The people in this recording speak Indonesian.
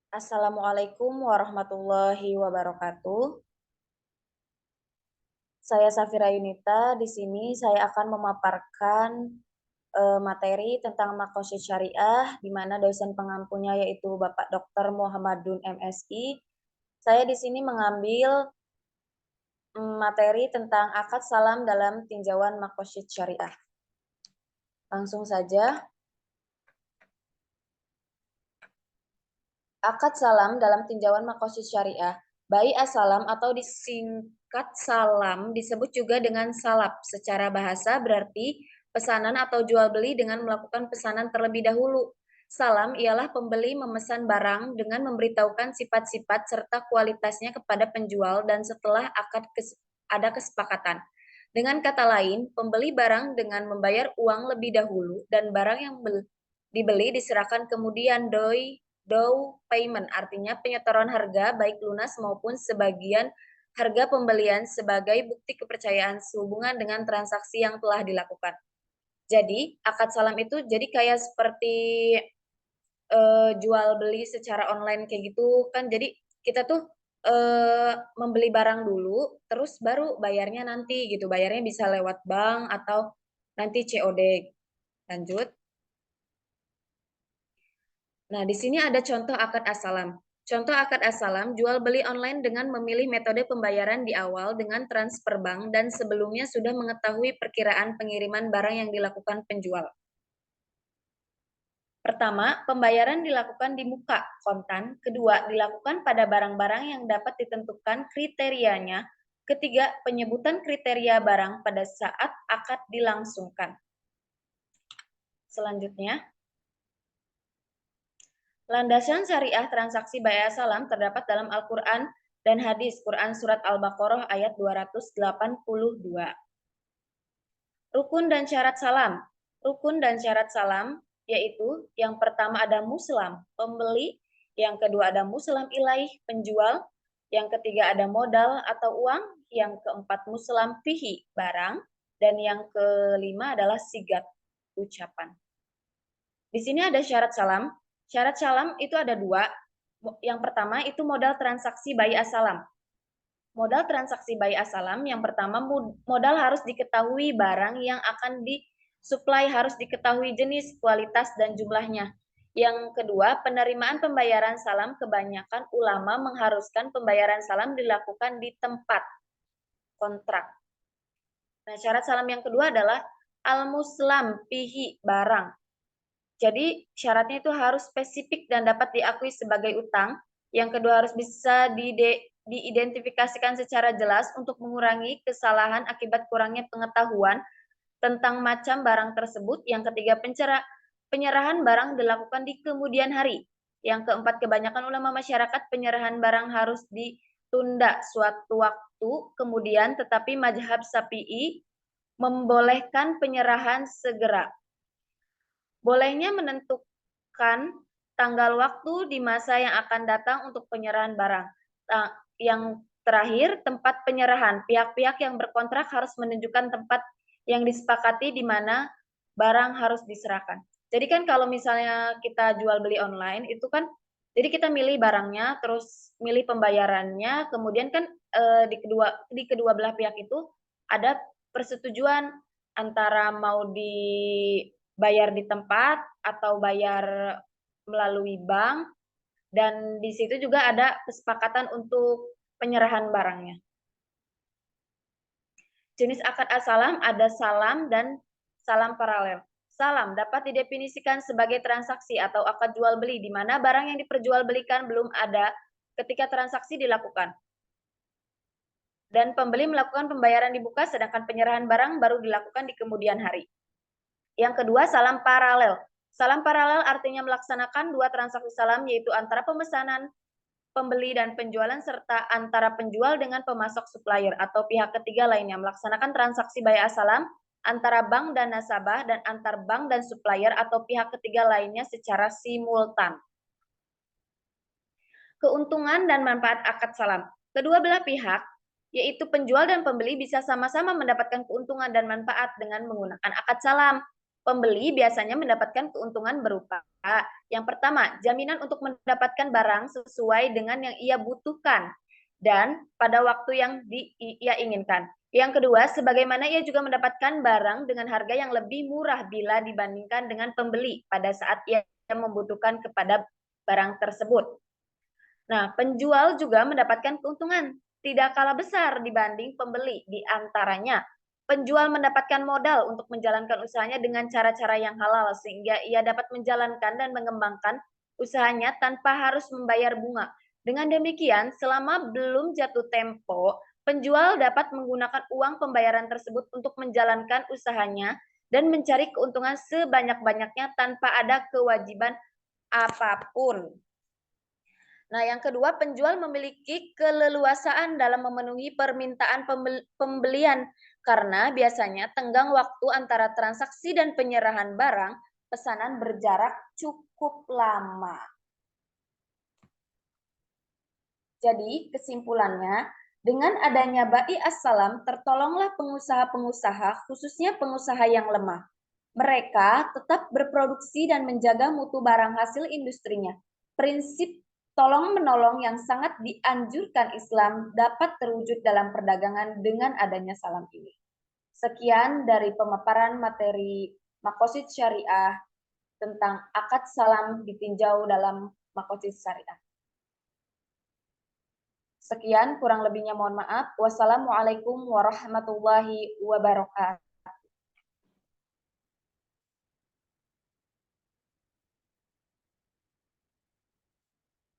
Assalamualaikum warahmatullahi wabarakatuh. Saya Safira Yunita. Di sini saya akan memaparkan materi tentang makosid syariah, di mana dosen pengampunya yaitu Bapak Dr. Muhammadun MSI. Saya di sini mengambil materi tentang akad salam dalam tinjauan makosid syariah. Langsung saja. Akad salam dalam tinjauan makosid syariah. Bai as-salam atau disingkat salam disebut juga dengan salap. Secara bahasa berarti pesanan atau jual beli dengan melakukan pesanan terlebih dahulu. Salam ialah pembeli memesan barang dengan memberitahukan sifat-sifat serta kualitasnya kepada penjual dan setelah ada kesepakatan. Dengan kata lain, pembeli barang dengan membayar uang lebih dahulu dan barang yang dibeli diserahkan kemudian dow payment, artinya penyetoran harga baik lunas maupun sebagian harga pembelian sebagai bukti kepercayaan sehubungan dengan transaksi yang telah dilakukan. Jadi, akad salam itu jadi kayak seperti jual beli secara online kayak gitu kan. Jadi, kita tuh membeli barang dulu, terus baru bayarnya nanti gitu. Bayarnya bisa lewat bank atau nanti COD. Lanjut. Nah, di sini ada contoh akad as-salam. Contoh akad as-salam, jual beli online dengan memilih metode pembayaran di awal dengan transfer bank dan sebelumnya sudah mengetahui perkiraan pengiriman barang yang dilakukan penjual. Pertama, pembayaran dilakukan di muka kontan. Kedua, dilakukan pada barang-barang yang dapat ditentukan kriterianya. Ketiga, penyebutan kriteria barang pada saat akad dilangsungkan. Selanjutnya, landasan syariah transaksi bayar salam terdapat dalam Al-Quran dan hadis Quran Surat Al-Baqarah ayat 282. Rukun dan syarat salam. Rukun dan syarat salam yaitu yang pertama ada muslam, pembeli, yang kedua ada muslam ilaih, penjual, yang ketiga ada modal atau uang, yang keempat muslam fihi, barang, dan yang kelima adalah sigat, ucapan. Di sini ada syarat salam. Syarat salam itu ada dua. Yang pertama itu modal transaksi bai as-salam. Modal transaksi bai as-salam yang pertama modal harus diketahui barang yang akan disuplai, harus diketahui jenis, kualitas, dan jumlahnya. Yang kedua, penerimaan pembayaran salam kebanyakan ulama mengharuskan pembayaran salam dilakukan di tempat kontrak. Nah, syarat salam yang kedua adalah al-muslam pihi, barang. Jadi syaratnya itu harus spesifik dan dapat diakui sebagai utang. Yang kedua harus bisa diidentifikasikan secara jelas untuk mengurangi kesalahan akibat kurangnya pengetahuan tentang macam barang tersebut. Yang ketiga penyerahan barang dilakukan di kemudian hari. Yang keempat kebanyakan ulama masyarakat penyerahan barang harus ditunda suatu waktu kemudian, tetapi mazhab Syafi'i membolehkan penyerahan segera. Bolehnya menentukan tanggal waktu di masa yang akan datang untuk penyerahan barang. Yang terakhir, tempat penyerahan. Pihak-pihak yang berkontrak harus menunjukkan tempat yang disepakati di mana barang harus diserahkan. Jadi kan kalau misalnya kita jual beli online, itu kan jadi kita milih barangnya, terus milih pembayarannya, kemudian kan di kedua belah pihak itu ada persetujuan antara mau bayar di tempat atau bayar melalui bank, dan di situ juga ada kesepakatan untuk penyerahan barangnya. Jenis akad as-salam ada salam dan salam paralel. Salam dapat didefinisikan sebagai transaksi atau akad jual beli di mana barang yang diperjualbelikan belum ada ketika transaksi dilakukan. Dan pembeli melakukan pembayaran dibuka sedangkan penyerahan barang baru dilakukan di kemudian hari. Yang kedua, salam paralel. Salam paralel artinya melaksanakan dua transaksi salam, yaitu antara pemesanan pembeli dan penjualan serta antara penjual dengan pemasok supplier atau pihak ketiga lainnya, melaksanakan transaksi bai as-salam antara bank dan nasabah dan antar bank dan supplier atau pihak ketiga lainnya secara simultan. Keuntungan dan manfaat akad salam. Kedua belah pihak, yaitu penjual dan pembeli, bisa sama-sama mendapatkan keuntungan dan manfaat dengan menggunakan akad salam. Pembeli biasanya mendapatkan keuntungan berupa yang pertama, jaminan untuk mendapatkan barang sesuai dengan yang ia butuhkan dan pada waktu yang ia inginkan. Yang kedua, sebagaimana ia juga mendapatkan barang dengan harga yang lebih murah bila dibandingkan dengan pembeli pada saat ia membutuhkan kepada barang tersebut. Nah, penjual juga mendapatkan keuntungan tidak kalah besar dibanding pembeli. Di antaranya, penjual mendapatkan modal untuk menjalankan usahanya dengan cara-cara yang halal sehingga ia dapat menjalankan dan mengembangkan usahanya tanpa harus membayar bunga. Dengan demikian, selama belum jatuh tempo, penjual dapat menggunakan uang pembayaran tersebut untuk menjalankan usahanya dan mencari keuntungan sebanyak-banyaknya tanpa ada kewajiban apapun. Nah, yang kedua, penjual memiliki keleluasaan dalam memenuhi permintaan pembelian karena biasanya tenggang waktu antara transaksi dan penyerahan barang pesanan berjarak cukup lama. Jadi, kesimpulannya, dengan adanya Bai Assalam, tertolonglah pengusaha-pengusaha, khususnya pengusaha yang lemah. Mereka tetap berproduksi dan menjaga mutu barang hasil industrinya. Prinsip tolong-menolong yang sangat dianjurkan Islam dapat terwujud dalam perdagangan dengan adanya salam ini. Sekian dari pemaparan materi Makosid Syariah tentang akad salam ditinjau dalam Makosid Syariah. Sekian, kurang lebihnya mohon maaf. Wassalamualaikum warahmatullahi wabarakatuh.